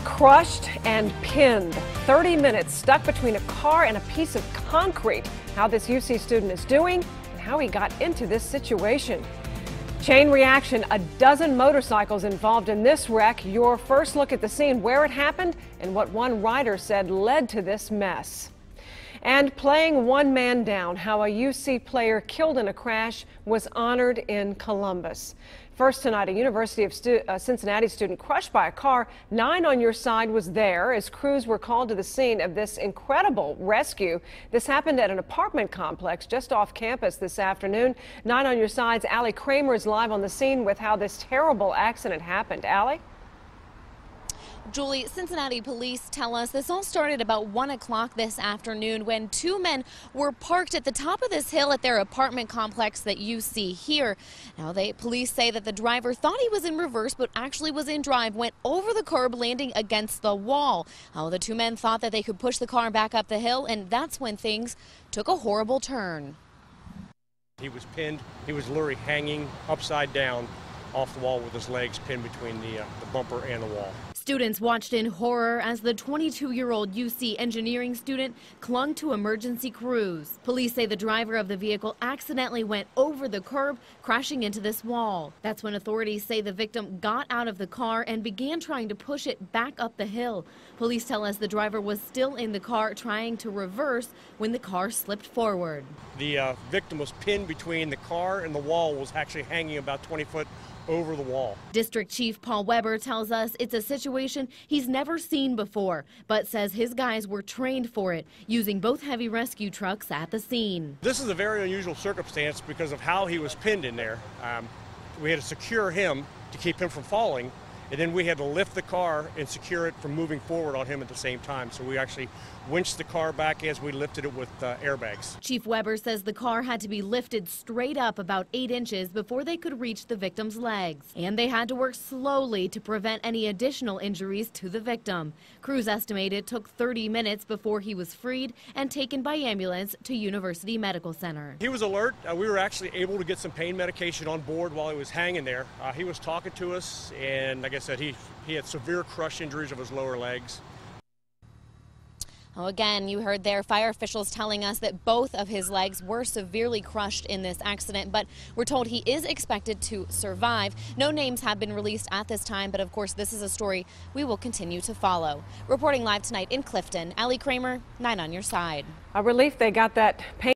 Crushed and pinned. 30 minutes stuck between a car and a piece of concrete. How this UC student is doing and how he got into this situation. Chain reaction, a dozen motorcycles involved in this wreck. Your first look at the scene, where it happened, and what one rider said led to this mess. And playing one man down, how a UC player killed in a crash was honored in Columbus. First tonight, a University of Cincinnati student crushed by a car. 9 on Your Side was there as crews were called to the scene of this incredible rescue. This happened at an apartment complex just off campus this afternoon. 9 on Your Side's Allie Kramer is live on the scene with how this terrible accident happened. Allie? Julie, Cincinnati police tell us this all started about 1 o'clock this afternoon when 2 men were parked at the top of this hill at their apartment complex that you see here. Now, police say that the driver thought he was in reverse, but actually was in drive, went over the curb, landing against the wall. The 2 men thought that they could push the car back up the hill, and that's when things took a horrible turn. He was pinned. He was literally hanging upside down off the wall with his legs pinned between the bumper and the wall. Students watched in horror as the 22-year-old UC engineering student clung to emergency crews. Police say the driver of the vehicle accidentally went over the curb, crashing into this wall. That's when authorities say the victim got out of the car and began trying to push it back up the hill. Police tell us the driver was still in the car trying to reverse when the car slipped forward. The victim was pinned between the car and the wall, was actually hanging about 20 foot over the wall. District Chief Paul Weber tells us it's a situation he's never seen before, but says his guys were trained for it, using both heavy rescue trucks at the scene. This is a very unusual circumstance because of how he was pinned in there. We had to secure him to keep him from falling, and then we had to lift the car and secure it from moving forward on him at the same time. So we actually winched the car back as we lifted it with airbags. Chief Weber says the car had to be lifted straight up about 8 inches before they could reach the victim's legs. And they had to work slowly to prevent any additional injuries to the victim. Crews estimate it took 30 minutes before he was freed and taken by ambulance to University Medical Center. He was alert. We were actually able to get some pain medication on board while he was hanging there. He was talking to us, and like I said, he had severe crush injuries of his lower legs. Again, you heard there fire officials telling us that both of his legs were severely crushed in this accident, but we're told he is expected to survive. No names have been released at this time, but of course this is a story we will continue to follow. Reporting live tonight in Clifton, Allie Kramer, 9 on Your Side. A relief they got that pain.